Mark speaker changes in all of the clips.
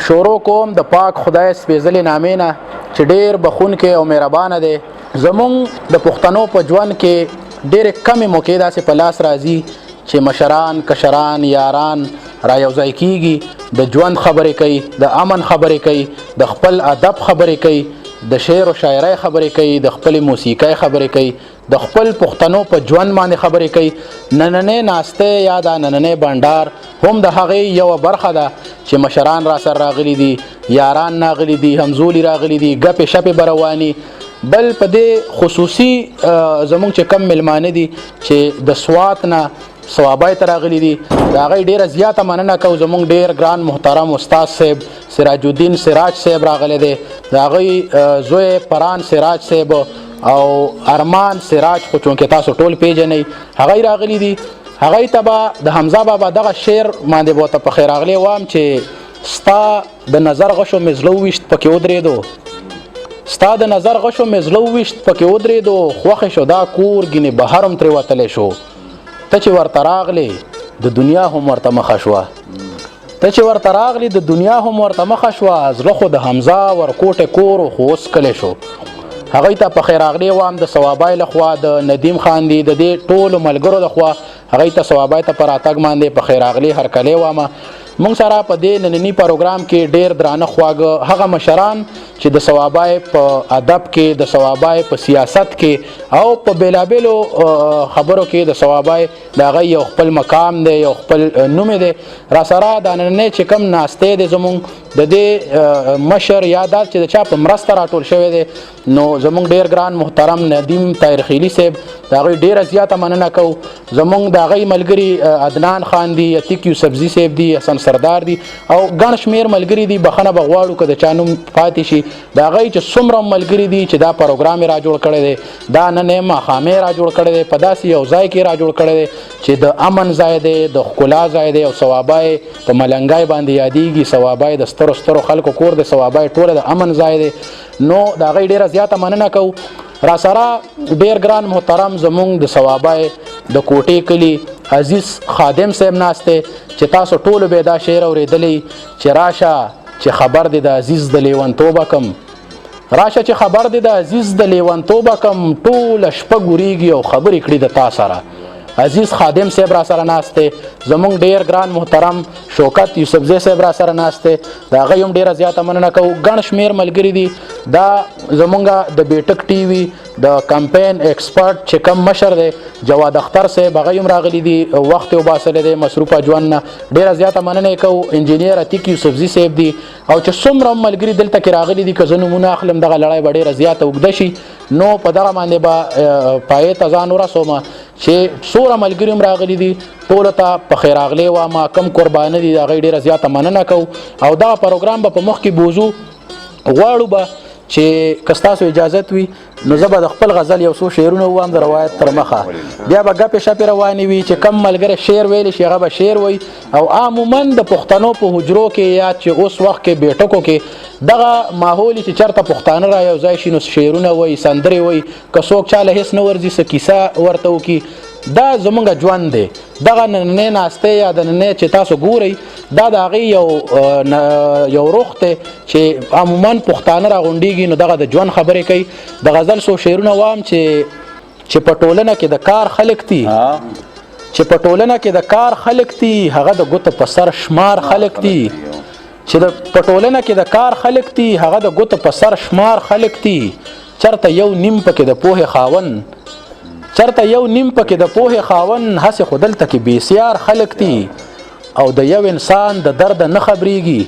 Speaker 1: شروع کوم د پاک خدای سپېڅلې نامې نه چې ډېر بخونکی او مهربانه دی. زمونږ د پښتنو په ژوند کې ډېرې کمې موقعې داسې په لاس راځي چې مشران کشران یاران را یوځای کېږي، د ژوند خبرې کوي، د امن خبرې کوي، د خپل ادب خبرې کوي، د شعر و شاعرۍ خبرې کوي، د خپل موسیقۍ خبرې کوي، د خپل پښتنو په ژوند باندې خبرې کوي. نننۍ ناسته یا د نننۍ بانډار هم د هغې یوه برخه ده چې مشران را سره راغلي دي، یاران راغلي دي، همزولي راغلي دي، ګپې شپې به رواني. بل په دې خصوصي زمونږ چې کم میلمانه دي چې د سوات نه صوابای ته راغلي دي، د هغوی ډېره زیاته مننه کوو. زمونږ ډېر ګران محترم استاد صاحب سراج الدین سراج صاحب راغلی دی، د هغوی زوی پران سراج صاحب او ارمان سراج خو چونکې تاسو ټول پیژنئ هغوی راغلي دي. هغوی ته به د حمزه بابا دغه شعر باندې به ورته پخې راغلی وام چې ستا د نظر غشو مې زړه وویشت پکې ودرېدو، ستا د نظر غشو مې زړه وویشت پکې ودرېدو، خوښې شو دا کور ګینې بهر هم ترې وتلی شو. ته چې ورته راغلی د دنیا هم ورته مخه شوه، ته چې ورته راغلی د دنیا هم ورته مخه شوه، زړه خو د حمزه ورکوټې کور خو اوس کلی شو. هغوی ته پخې راغلی وام د صوابای لخوا، د ندیم خان دي، د دې ټولو ملګرو لخوا هغوی ته صوابای ته په راتګ باندې پخې راغلی هرکلی وامه. مونږ سره په دې ننني پروګرام کې ډېر درانه خواږه هغه مشران چې د صوابای په ادب کې، د صوابای په سیاست کې او په بېلابېلو خبرو کې د صوابای د هغه یو خپل مقام دی، یو خپل نوم دی. را سره دا نننی چې کوم ناستی دی زمونږ د دې مشر یا دا چې د چا په مرسته راټول شوی دی، نو زمونږ ډېر ګران محترم ندیم طاهرخیلي صاحب د هغوی ډېره زیاته مننه کوو. زمونږ د هغوی ملګري عدنان خان دي، عتیق یوسفزي صاحب دي، حسن سردار دي او ګڼ شمېر ملګري دي. بخښنه به غواړو که د چا نوم پاتې شي. د هغوی چې څومره ملګري دي چې دا پروګرام یې را جوړ کړی دی، دا نن یې ماښام یې را جوړ کړی دی، په داسې یو ځای کې را جوړ کړی دی چې د امن ځای دی، د ښکلا ځای دی. او صوابای په ملنګای باندې یادېږي، صوابای د سترو سترو خلکو کور دی، صوابای ټوله د امن ځای دی. نو د هغوی ډېره زیاته مننه کوو. را سره ډېر ګران محترم زمونږ د صوابای د کوټې کلي عزیز خادم صاحب ناست دی چې تاسو ټولو به دا شعر اورېدلی چې راشه چې خبر دی د عزیز د لیونتوبه کم، راشه چې خبر دی د عزیز د لیونتوبه کم، ټوله شپه ګورېږي او خبرې کړي د تا سره. عزیز خادم صاحب را سره ناست دی. زمونږ ډېر ګران محترم شوکت یوسفزی صاحب را سره ناست دی، د هغوی هم ډېره زیاته مننه کوو. ګڼ شمېر ملګري دي. دا زمونږ د بیټک ټي وي د کمپین ایکسپرټ چې کم مشر دی جواد اختر صاحب، هغوی هم راغلي دي، وخت یې وباسلی دی مصروفه ژوند نه، ډېره زیاته مننه یې کوو. انجینیر عتیق یوسفزي صاحب دي او چې څومره هم ملګري دلته کې راغلي دي، که زه نومونه اخلم دغه لړۍ به ډېره زیاته اوږده شي. نو په دغه باندې به پایې ته ځان ورسوم چې څومره ملګري هم راغلي دي ټولو ته پخې راغلی وامه. کم قربانه دي د هغوی ډېره زیاته مننه کوو. او دغه پروګرام به په مخ کې بوځو. غواړو به چې که ستاسو اجازت وي نو زه به د خپل غزل یو څو شعرونه ووایم د روایت تر مخه، بیا به ګپې شپې روانې وي. چې کم ملګری شعر ویلی شي هغه به شعر وایي. او عموما د پښتنو په حجرو کې یا چې اوس وخت کې بیټکو کې دغه ماحول چې چېرته پښتانه را یو ځای شي نو شعرونه وایي، سندرې وایي، که څوک چاله هېڅ نه ورځي څه کیسه ورته وکړي. دا زمونږ ژوند دی. دغه نننۍ ناستې یا د نننۍ چې تاسو ګورئ دا د هغې یو رخ دی چې عموما پښتانه راغونډېږي نو دغه د ژوند خبرې کوي. د غزل څو شعرونه وایم چې په ټولنه کې د کار خلک دي، چې په ټولنه کې د کار خلک دي، هغه د ګوتو په سر شمار خلک دي، چې په ټولنه کې د کار خلک دي، هغه د ګوتو په سر شمار خلک دي. چرته یو نیم پکې د پوهې خاون، چرته یو نیم پکې د پوهې خاون، هسې خو دلته کې بېسیار خلک دي. او د یو انسان د درد نه خبرېږي،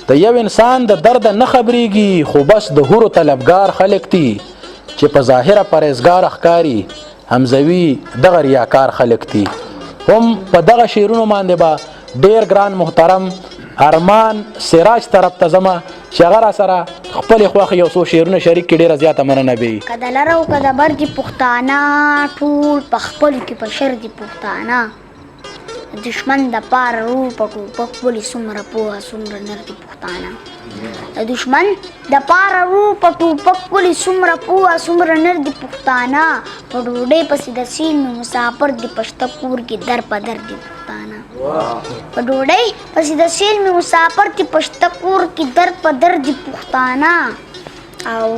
Speaker 1: د یو انسان د درد نه خبرېږي، خو بس د هورو طلبګار خلک دي چې په ظاهره پرهیزګار ښکاري، حمزوي دغه ریاکار خلک دي. هم په دغه شعرونو باندې به ډېر ګران محترم ارمان سراج طرف ته ځمه چې هغه را سره خپلې خوښې یو څو شعرونه شریک کړي. ډېره زیاته مننه به وي.
Speaker 2: که د لر او که د بر دي پښتانه، ټول په خپلو کې په شر دي پښتانه. دشمن د پاره رو په ټوپک ولې څومره پوهه څومره نر دي پښتانه. د دشمن د پاره رو په ټوپک ولې څومره پوهه څومره نر دي پښتانه. په ډوډۍ پسې د سیل نو مسافر دي، په شته کور کې در په در دي پښتانه. په ډوډۍ پسې د سیل مې مسافر دي پشته کور کې در په در دي پښتانه او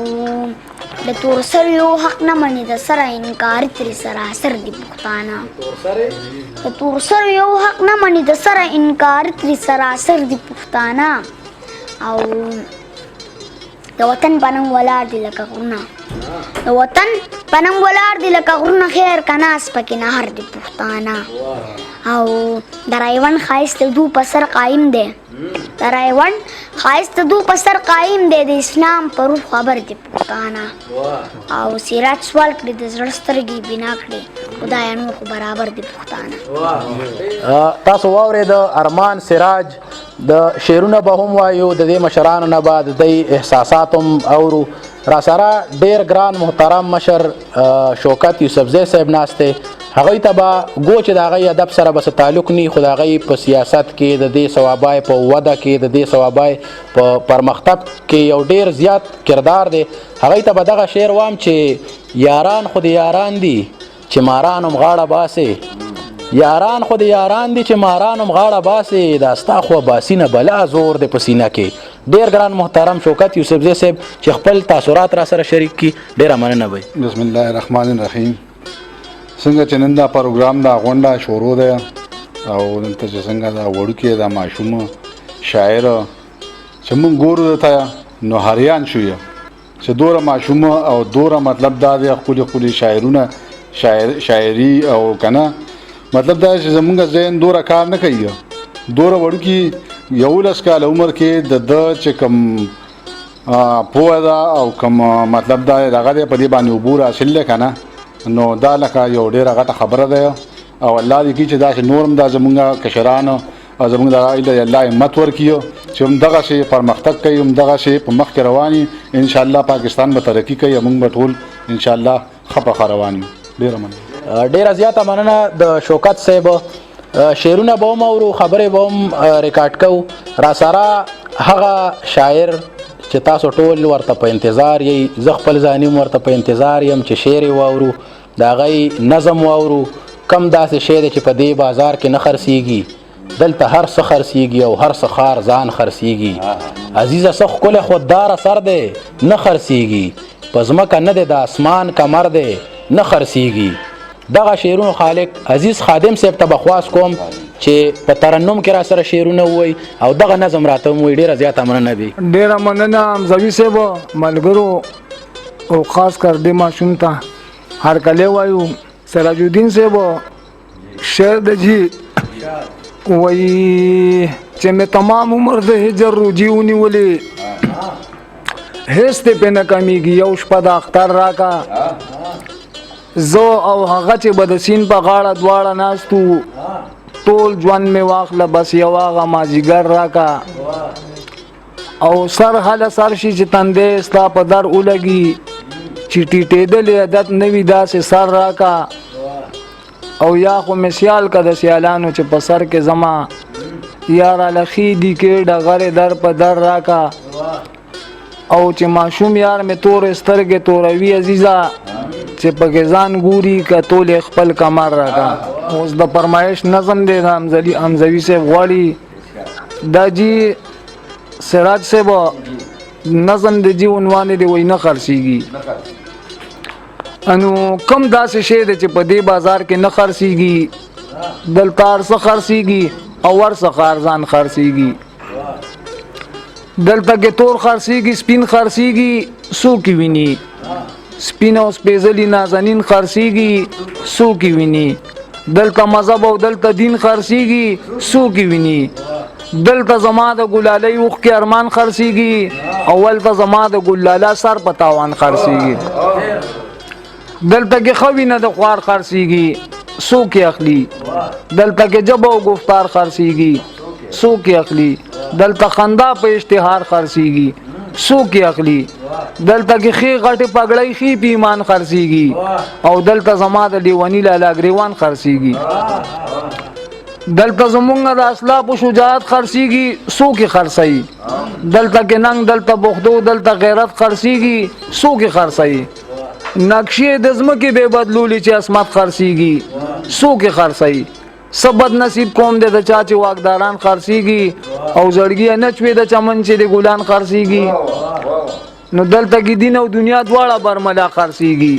Speaker 2: د تور سر یو حق نه مني د سره انکار ترې سراسر دي پښتانه د تور سر یو حق نه مني د سره انکار ترې سراسر دي پښتانه او د وطن پننګ ولاړ دي لکه غرونه د وطن پننګ ولاړ دي لکه غرونه خیر کناس پکې نهر دي پښتانه او د رایوان ښایست د دو په سر قایم دی د رایوان ښایست د دو په سر قایم دی د اسلام په روح خبر دی پښتانه او سراج سوال کړي د زړه سترګې بنا کړي خدایه نور خو برابر دی پښتانه
Speaker 1: تاسو واورئ د ارمان سراج د شعرونه به هم وایو د دې مشرانو نه به د دوی احساسات هم اورو را سره ډېر ګران محترم مشر شوکت یوسفزی صاحب ناست دی هغوی ته به ګو چې د هغوی ادب سره به څه تعلق نه وي خو د هغوی په سیاست کې د دې صوابای په وده کې د دې صوابای په پرمختګ کې یو ډېر زیات کردار دی هغوی ته به دغه شعر وایم چې یاران خو د یاران دي چې ماران هم غاړه باسې یاران خو د یاران دي چې ماران هم غاړه باسې دا ستا خو باسینه بلا زور دی په سینه کې ډېر ګران محترم شوکت یوسفزی صاحب چې خپل تاثرات را سره شریک کړي ډېره مننه وی
Speaker 3: بسم الله الرحمن الرحیم څنګه چې نن دا پروګرام دا غونډه شروع ده او دلته چې څنګه دا وړوکی دا ماشوم شاعر چې موږ ګورو ته نو حیران شو چې دوره ماشوم او دوره مطلب دا دی خپل شاعرونه شاعري او کنه مطلب دا چې زمونږ ذهن دوره کار نه کوي دوره وړوکی 11 کال عمر کې د چې کم پوهه ده او کم مطلب دا هغه په دې باندې عبور حاصل کنه نو دا لکه یو ډېره غټه خبره ده او الله دې کړي چې دا نورم دا زمونږ کشران او زمونږ د الله همت ورکړي چې هم دغه شی پرمختګ کوي هم دغه شی په مخ کې رواني ان شاء الله پاکستان به ترقی کوي موږ به ټول ان شاء الله خپه رواني ډېره مننه
Speaker 1: ډېره زیاته مننه د شوکت صاحب شعرونه به هم اورو خبرې به هم ریکارډ کوو را سره هغه شاعر چې تاسو ټول ورته په انتظار یې زه خپل ځاني ورته په انتظار یم چې شعر یې واورو د هغوی نظم واورو کم داسې شی دی چې په دې بازار کې نه خرڅېږي دلته هر څه خرڅېږي او هر څه خار ځان خرڅېږي عزیزه څه ښکلی خوددار اثر دی نه خرڅېږي په ځمکه نه دی د اسمان کمر دی نه خرڅېږي دغه شعرونو خالق عزیز خادم صاحب ته بخواست کوم چې په ترنم کې را سره شعرونه ووایي او دغه نظم راته هم وایي ډېره زیاته مننه وي
Speaker 4: ډېره مننه حمزوي صاحب ملګرو او خاص کر دې ماشوم ته هرکلی وایو سراج الدین صاحب شعر د جی وایي چې مې تمام عمر د هجر روجي ونیولې هېڅ دې پې نه کمیږي یو شپه د اختر راکا زه او هغه چې به د سیند په غاړه دواړه ناستو ټول ژوند مې واخله بس یو هغه مازدیګر راکا او سر هله سر شي چې تندی ستا په در ولګي چې ټیټېدلې عادت نه وي داسې سر راکا او یا خو مې سیال که د سیالانو چې په سر کې زما یاره لخي دي کې ډغرې در په در راکا او چې ماشوم یار مې تورې سترګې توروي عزیزه چې پکې ځان ګوري که ټولې خپل کمر راکا اوس د فرمایش نظم دی د حمزوي صاحب غواړي دا جی سراج صاحب نظم د جی عنوان دی وایي نه خرڅېږي انو کم داسې شی دی چې په دې بازار کې نه خرڅېږي دلته هر څه خرڅېږي او هر څه ځان خرڅېږي دلته کې تور خرڅېږي سپین خرڅېږي څوک ویني سپین او سپېڅلي نازنین خرڅېږي څوک ویني دلته مذهب او دلته دین خرڅېږي څوک ویني دلته زما د ګلالۍ اوښکې ارمان خرڅېږي او ولته زما د ګلاله سر په تاوان خرڅېږي دلته کې ښه وینه د خوار خرڅېږي څوک اخلي دلته کې ژبه او گفتار خرڅېږي څوک اخلي دلته خندا په اشتهار خرڅېږي څوک اخلي دلته کې ښې غټې پګړۍ ښې په ایمان خرڅېږي او دلته زما د لیوني لالا ګریوان خرڅېږي دلته زمونږ د اسلافو شجاعت خرڅېږي څوک خرڅوي دلته کې ننګ دلته بخدو دلته غیرت خرڅېږي څوک خرڅوي نقشې د ځمکې بې بدلولي چې عصمت خرڅېږي څوک خرڅوي سبد نصیب کوم دې د چا چې واکداران خرڅيږي او زړګي نه چوي د چمن چې د ګلان خرڅيږي نو دلته کې دین او دنیا دواړه برملا خرڅيږي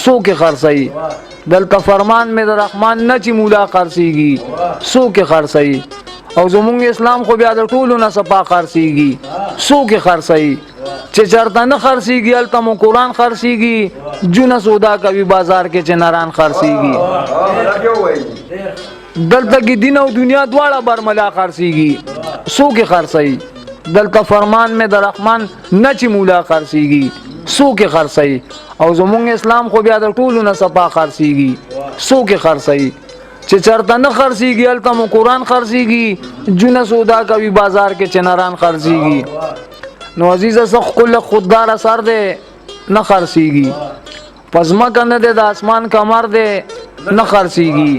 Speaker 4: سو کې خرڅي دلته فرمان مې د رحمان نه چې مولا خرڅيږي سو کې خرڅي او زمونږ اسلام خو بیا د ټولو نه صفا خرڅيږي سو کې خرڅي چې چرته نه خرڅيږي الته مو قرآن خرڅيږي جونه سودا کوي بازار کې چې ناران خرڅيږي دلته کې دین او دنیا دواړه برملا خرڅيږي سو کې خرڅي دلته فرمان مې د رحمان نه چې مولا خرڅيږي سو کې خرڅي او زمونږ اسلام خو بیا د ټولو نه صفا خرڅيږي سو کې خرڅي چې چرته نه خرڅيږي الته مو قرآن خرڅيږي جونه سودا کوي بازار کې چې ناران خرڅيږي نو عزیزه سخ کل خوددار اثر دے نه خرڅيږي پزما کنه دے د اسمان کمر دے نه خرڅيږي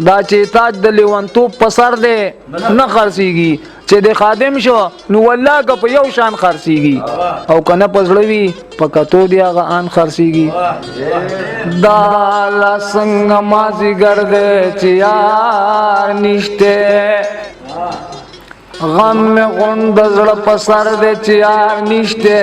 Speaker 4: دا چې تاج د لیوانتوب پسر دے نه خرڅيږي چې د خادم شو نو والله که په یو شان خرڅيږي او کنه پزړوي پکاتو دی هغه ان خرڅيږي دا لا څنګه مازی ګرځي چې یار نشته غم میں غند زړه پسر دے چې یار نشته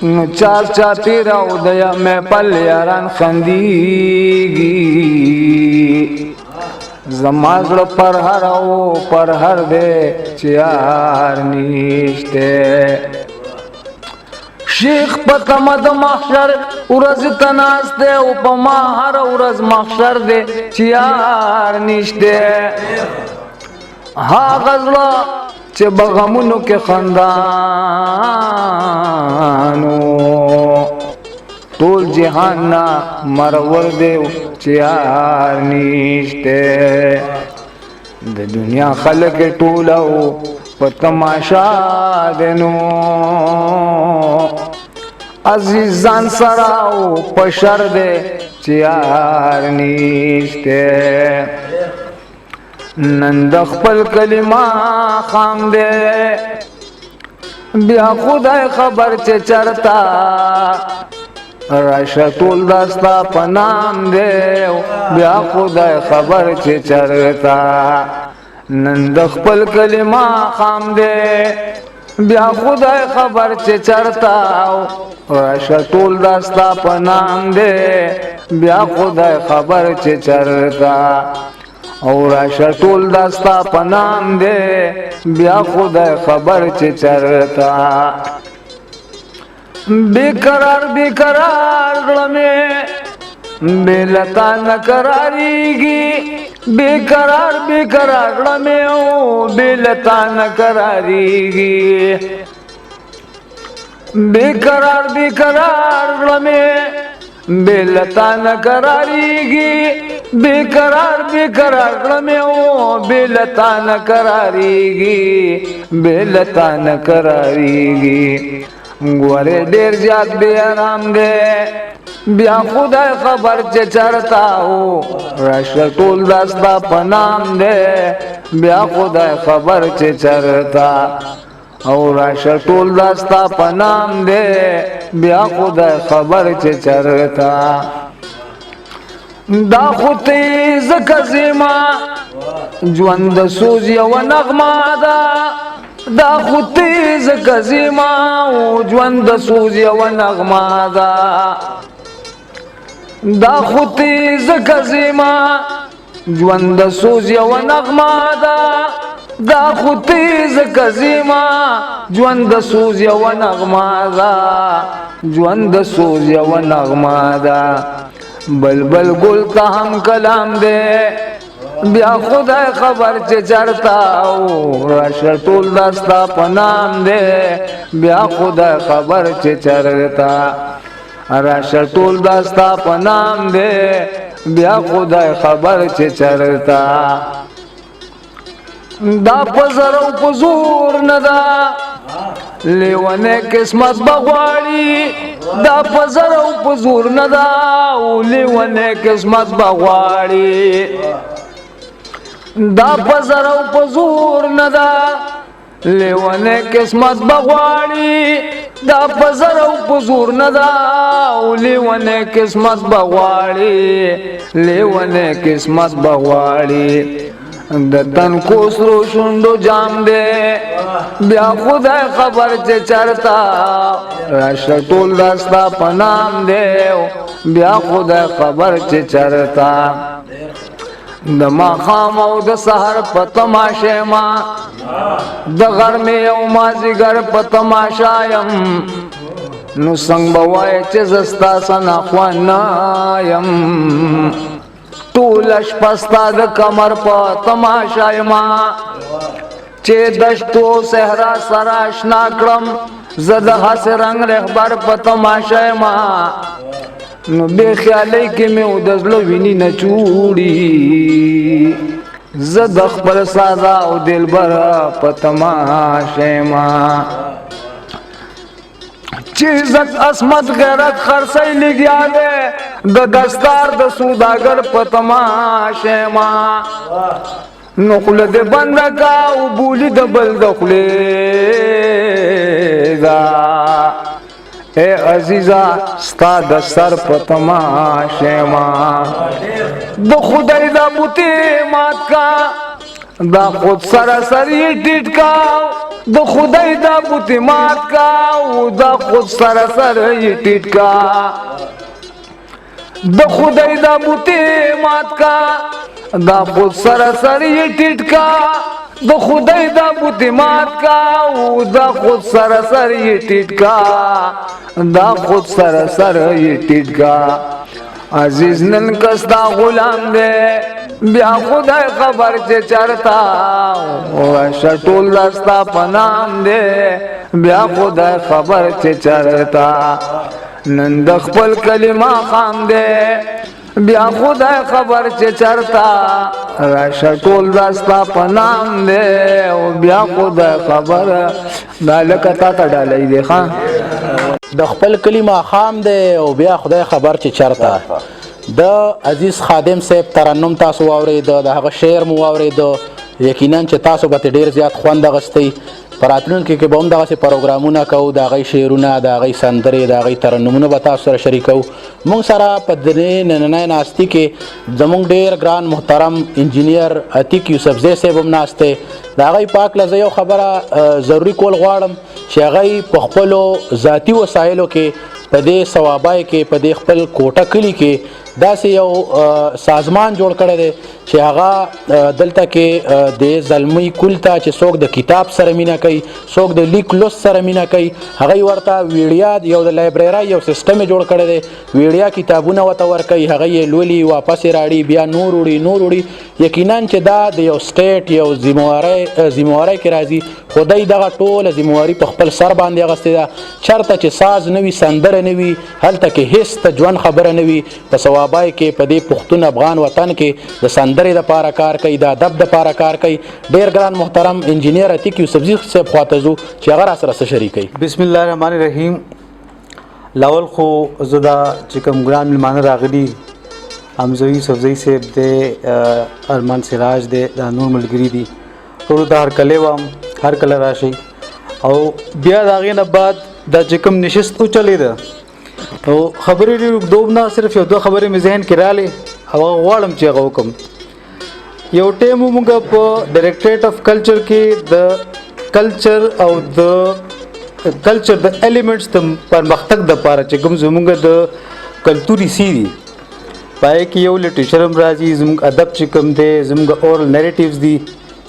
Speaker 4: نو چار چاتی راو دیا میں پل یاران خندیگی زما زړه پر هر دے چې یار نشته شیخ پتمد محشر ورځ تناسته او په ما هر ورځ محشر دے چې یار نشته ها غزلا چې بغمونو کې خندانو ټول جهان نا مرور دے چې یار نشته د دنیا خلق ټولو په تماشا دینو عزیزان سراو پشر دے چې یار نشته نند خپل کلمه خام دے بیا خدای خبر چې چرتا راشه ټول دستا پنام دے بیا خدای خبر چې چرتا نند خپل کلمه خام دے بیا خدای خبر چې چرتا راشه ټول دستا پنام دے بیا خدای خبر چې چرتا او راشه ټول دستا پنام دے بیا خدای خبر چې چرتا بیقرار غلمه بیلتا نقراریگی بیقرار غلمه او بیلتا نقراریگی بیقرار غلمه بیلتا نقراریگی بیقرار غلمه او بیلتا نقراریگی بیلتا نقراریگی گوره ډیر زیات بے آرام دے بیا خدای خبر چې چرتا ہو راشه ټول دستا پنام دے بیا خدای خبر چې چرتا او راشه ټول دستا پنام دے بیا خدای خبر چې چرتا دا خطی زکزیما ژوند سوز یو نغمه ده دا خطی زکزیما ژوند سوز یو نغمه ده دا خطی زکزیما ژوند سوز یو نغمه ده دا خطی زکزیما ژوند سوز یو نغمه ده ژوند سوز یو نغمه ده بلبل گل کا ہم کلام دے بیا خدای خبر چې چرتا او راشه ټول دستا پنام دے بیا خدای خبر چې چرتا راشه ټول دستا پنام دے بیا خدای خبر چې چرتا دا پزر او پزور ندا لیوانه قسمت بغواړي دا پزر او پزور ندا او لیوانه قسمت بغواړي دا پزر او پزور ندا لیونه قسمت بغواړي دا پزر او پزور نه دا لیونه قسمت بغواړي لیونه قسمت بغواړي د تن کو سرو شوندو جام دې بیا خدای خبر چې چرتا راشه ټول دستا پنام دې بیا خدای خبر چې چرتا د ماخام او د سحر په تماشه ما د غرمې او مازیګر په تماشا یم نو څنګه به وایې چې زه ستا څه ناخوانه یم ټوله شپه ستا د کمر په تماشا یما چې دشتو صحرا سره اشنا کړم زه د هسې رنګ رهبر په تماشا یما نو بے خیالی کې مې د زړه ویني نه چوړي زه د خپل ساده او دلبر په تماشا یما چې عزت عصمت غیرت خرڅی لګیا دی د دستار د سوداګر په تماشا یما نو خوله دې بنده کا او بولي د بل د خولې دا اے عزیزا ستا د سر په تماشا یما د خدای دا بوتې مات کا دا خود سراسر یې ټیټ کا د خدای دا بوتې مات کا او دا خود سراسر یې ټیټ کا د خدای دا بوتې مات کا دا خود سراسر یې ټیټ کا د خدای دا بوتې مات کا او دا خود سراسر یې ټیټ کا دا خود سراسر یې ټیټ کا عزیز نن کستا غلام دے بیا خدای خبر چې چرتا او ټول دستا پنام دے بیا خدای خبر چې چرتا نن د خپل کلمه خام دے بیا خدای خبر چې چرتا راشه ټول دستا پنام دے او بیا خدای خبر دا لکه تا ته ډالۍ دی ښه
Speaker 1: د خپل کلمه خام دی او بیا خدای خبر چې چرته د عزیز خادم صاحب ترنم تاسو واورید د هغه شعر مو واورید یقینا چې تاسو به ډیر زیات خوند غستی پراتلونکو کې به هم دغسې پروګرامونه کوو د هغې شعرونه د هغې سندرې د هغې ترنمونه به تاسو سره شریکوو موږ سره په دې نننۍ ناستي کې زموږ ډېر ګران محترم انجینیر عتیق یوسفزی صاحب هم ناست دی د هغې په هکله زه یو خبره ضروري کول غواړم چې هغې په خپلو ذاتي وسایلو کې په دې صوابای کې په دې خپل کوټه کلي کې داسې یو سازمان جوړ کړی دی چې هغه دلته کې د زلمی کل ته چې څوک د کتاب سره مینه کوي څوک د لیک لوست سره مینه کوي هغوی ورته ویډیا یو د لایبررۍ یو سیسټم یې جوړ کړی دی ویډیا کتابونه ورته ورکوي هغه یې لولي واپس یې راړي بیا نور وړي یقینا چې دا د یو سټیټ یو ذمهوارۍ کې راځي خو دی دغه ټوله ذمهواري په خپل سر باندې اخیستې ده چېرته چې ساز نه وي سندره نه وي هلته کې هېڅ د ژوند خبره نه وي په صوابای کې په دې پښتون افغان وطن کې د سندرې دپاره کار کوي د ادب دپاره کار کوي ډېر ګران محترم انجینیر عتیق یوسفزي صاحب خواته ځو چې هغه راسره څه شریکوي
Speaker 5: بسم الله الرحمن الرحیم لاول خو زه دا چې کوم ګران مېلمانه راغلي حمزه یوسفزي صاحب دی ارمان سراج دی دا نور ملګري دي ټولو ته هرکلی وایم هر کله راشئ او بیا د هغې نه بعد دا چې کوم نشست وچلېده او خبرې ډېر اوږدوب نه صرف یو دوه خبرې مې ذهن کې رالې او هغه غواړم چې هغه وکړم یو ټایم موږ په ډایرکټریټ اف کلچر کې د کلچر او د کلچر د ایلیمنټس د پرمختګ دپاره چې کوم زموږ د کلتوري سی دي پای کې یو لټریچر هم راځي زموږ ادب چې کوم دی زموږ اورل نیریټیوز دي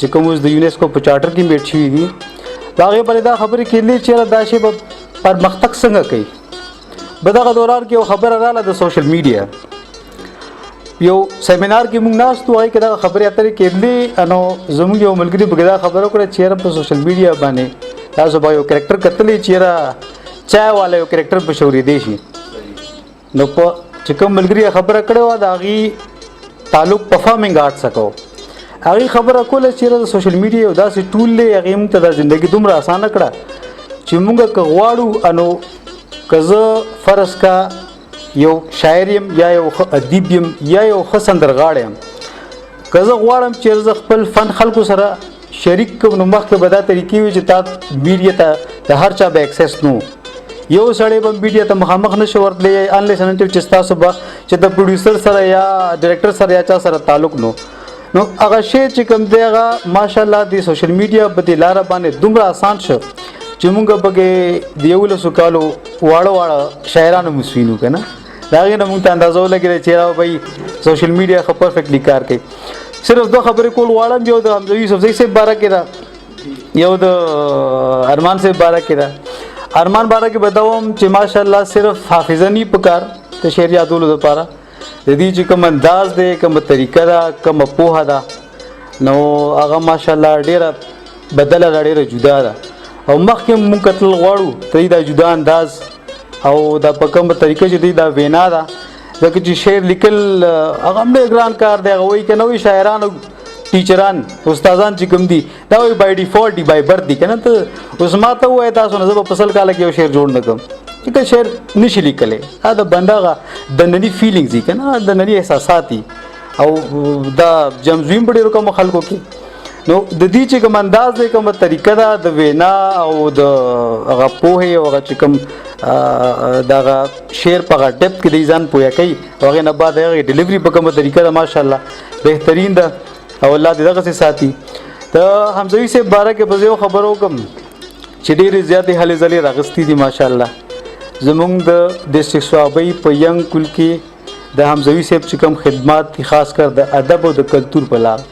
Speaker 5: چې کوم اوس د یونیسکو په چارټر کې میټ شوي دي د هغې پرې دا خبرې کېدلې چې دا شی به پرمختګ څنګه کوي په دغه دوران کې یو خبره راغله د سوشل میډیا یو سیمینار کې موږ ناست وو هغې کې دغه خبرې اترې کېدلې نو زموږ یو ملګري پکې دا خبره وکړه چې یاره په سوشل میډیا باندې تاسو به یو کرکټر کتلی چې یاره چای والا یو کرکټر په شورېدی شي نو په چې کوم ملګري خبره کړې وه د هغې تعلق پرفارمنګ آرټ څخه و هغې خبره کوله چې یاره د سوشل میډیا یو داسې ټول دی هغې موږ ته دا زندګي دومره اسانه کړه چې موږ که غواړو نو که زه فرض کا یو شاعر یم یا یو ښه ادیب یم یا یو ښه سندرغاړی یم که زه غواړم چې زه خپل فن خلکو سره شریک کوم نو مخکې به دا طریقې وي چې تا میډیا ته د هر چا به اکسس نو یو سړی به میډیا ته مخامخ نشي ورتلی انلیس انټیو چې تاسو به چې د پروډوسر سره یا ډایرکټر سره یا چا سره تعلق نو هغه شی چې کوم دی هغه ماشاءالله د سوشل میډیا په دې لاره باندې دومره آسان شو چې مونږ پکې د 11 کالو واړه شاعرانو مسوینو که نه د هغې نه مونږ ته اندازه ولګېده چې را به سوشل میډیا ښه پرفیکټلی کار کوي صرف دو خبرې کول غواړم یو د حمزه یوسفزۍ صاحب باره کې ده یو د ارمان صاحب باره کې ده ارمان باره کې به دا وایم چې ماشاءالله صرف حافظه نه پکار د شعر یادولو دپاره د دې چې کوم انداز دی کومه طریقه ده کومه پوهه ده نو هغه ماشاءالله ډېره بدله ده ډېره جدا ده او مخکې مونږ کتل غواړو ته دا جدا انداز او دا په کومه طریقه چې دی دا وینا ده ځکه چې شعر لیکل هغه هم ډېر ګران کار دی هغه وایي که نه وایي شاعران او ټیچران استادان چې کوم دي دا وایي بای ډیفالټ دي بای برت دي که نه ته اوس ما ته ووایه تاسو نه زه به په 100 کاله کې یو شعر جوړ نه کړم ځکه شعر نشي لیکلی دا د بنده هغه دنني فیلینګز دي که نه دنني احساسات دي او دا جمزویم په ډېرو کومو خلکو کې نو د دې چې کوم انداز دی کومه طریقه ده د وینا او د هغه پوهې او هغه چې کوم دغه شعر په هغه ډیپت کې دی ځان پوهه کوي او هغې نه بعد هغې ډلیوري په کومه طریقه ده ماشاءالله بهترین ده او الله دې دغسې ساتي د حمزوي صاحب باره کې به زه یو خبر وکړم چې ډېرې زیاتې هلې ځلې راغستې دي ماشاءالله زمونږ د ډسټرکټ صوابۍ په ینګ کل کې د حمزوي صاحب چې کوم خدمات دي خاص کر د ادب او د کلتور په لار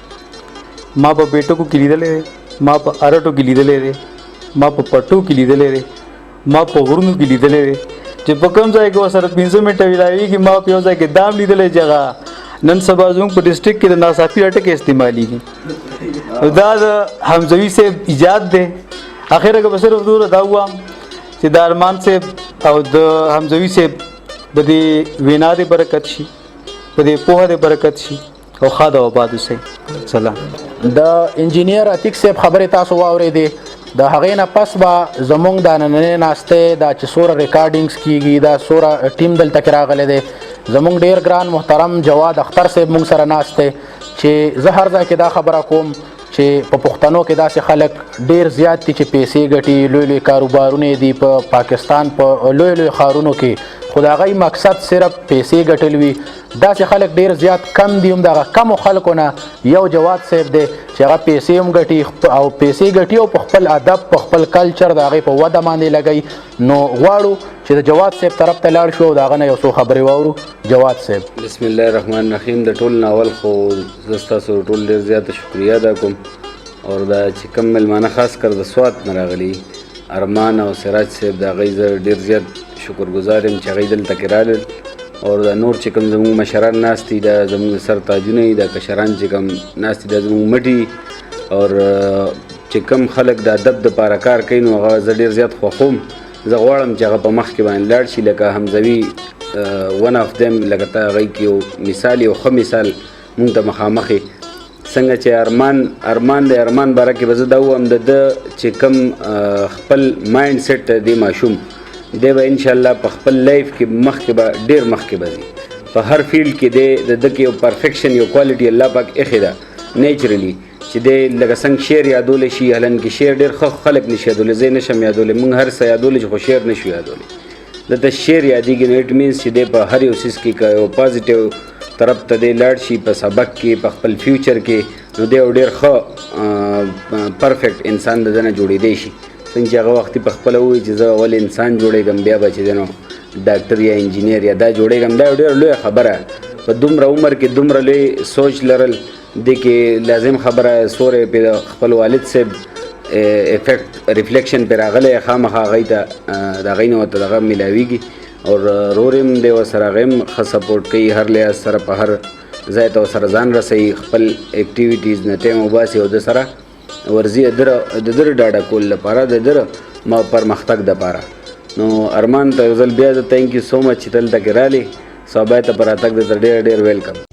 Speaker 5: ما په بیټکو کې لیدلی دی ما په ارټو کې لیدلی دی ما په پټو کې لیدلی دی ما په غرونو کې لیدلی دی چې په کوم ځای کې ورسره 500 منټه ویلاویږي ما په یو ځای کې دام لیدلی چې هغه نن سبا زموږ په ډسټرکټ کې د ناڅاپي اټکې استعمالېږي دا د حمزوي صاحب ایجاد دی اخره کې به صرف دومره دا ووایم چې د ارمان صاحب او د حمزوي صاحب په دې وینا د برکت شي په دې پوهه د برکت شي او ښاد او آباد اوسئ سلام
Speaker 1: د انجینیر عتیق صاحب خبرې تاسو واورېدې د هغې نه پس به زموږ د نننۍ ناستې دا چې څوره ریکارډینګز کیږي دا څوره ټیم دلته کې راغلی دی زموږ ډېر ګران محترم جواد اختر صاحب موږ سره ناست دی چې زه هر ځای کې دا خبره کوم چې په پښتنو کې داسې خلک ډېر زیات دي چې پیسې ګټي لوی لوی کاروبارونه دي په پاکستان په لوی لوی ښارونو کې خو د هغوی مقصد صرف پیسې ګټل وي داسې خلک ډېر زیات کم دي هم دغه کمو خلکو نه یو جواد صاحب دی چې هغه پیسې هم ګټي او پیسې ګټي او په خپل ادب په خپل کلچر د هغې په وده باندې لګوي نو غواړو چې د جواد صاحب طرف ته لاړ شو او د هغه نه یو څو خبرې واورو جواد صاحب
Speaker 6: بسم الله الرحمن الرحیم د ټول ناول خو زه ستاسو ټول ډېر زیاته شکریه ادا کوم او دا چې کوم مېلمانه خاص کر د سوات نه راغلي ارمان او سراج صاحب د هغوی زه ډېر زیات شکرګزار یم چې هغوی دلته کې رالل او دا نور چې کوم زموږ مشران ناست دي دا زموږ سر تاجونه دي دا کشران چې کوم ناست دي دا زموږ مټي اور چې کوم خلک د ادب دپاره کار کوي نو هغه زه ډېر زیات خوښوم زه غواړم چې هغه په مخکې باندې لاړ شي لکه حمزوي ون اف دم لکه ته هغوی کې یو مثال یو ښه مثال مونږ ته مخامخ څنګه چې ارمان د ارمان باره کې به زه دا ووایم د ده چې کوم خپل مایند سیټ دی ماشوم دی به انشاءالله په خپل لایف کې مخکې به ډېر مخکې به ځي په هر فیلډ کې دی د ده کې یو پرفیکشن یو کوالټي الله پاک ایښې ده نیچرلی چې دی لکه څنګه شعر یادولی شي هلن کې شعر ډېر ښه خلک نشي یادولی زه یې نشم یادولی موږ هر څه یادولی خو شعر نشو یادولی دلته شعر یادېږي نو اټ مینس چې دی په هر یو څیز کې که یو پازیټیو طرف ته دی لاړ شي په سبق کې په خپل فیوچر کې نو دی یو ډېر ښه پرفیکټ انسان د ده نه جوړېدی شي څنګه چې هغه وختي په خپله ووایي چې زه اول انسان جوړېږم بیا به چې دی نو ډاکټر یا انجینیر یا دا جوړېږم دا یو ډېره لویه خبره په دومره عمر کې دومره لوی سوچ لرل دې کې لازم خبره سوری پې د خپل والد صاحب افیکټ ریفلیکشن پې راغلی خامخا هغوی ته د هغوی نه ورته دغه میلاویږي او رور هم دی ورسره هغه هم ښه سپورټ کوي هر لحاظ سره په هر ځای ته ورسره ځان رسوي خپل اکټیویټیز نه ټایم وباسي او د سره ورځي د در ډاډه کول لپاره د در پرمختګ دپاره نو ارمان ته یو ځل بیا زه تھینک یو سو مچ چې دلته کې رالې صحابه ته په راتګ درته ډېر ډېر ویلکم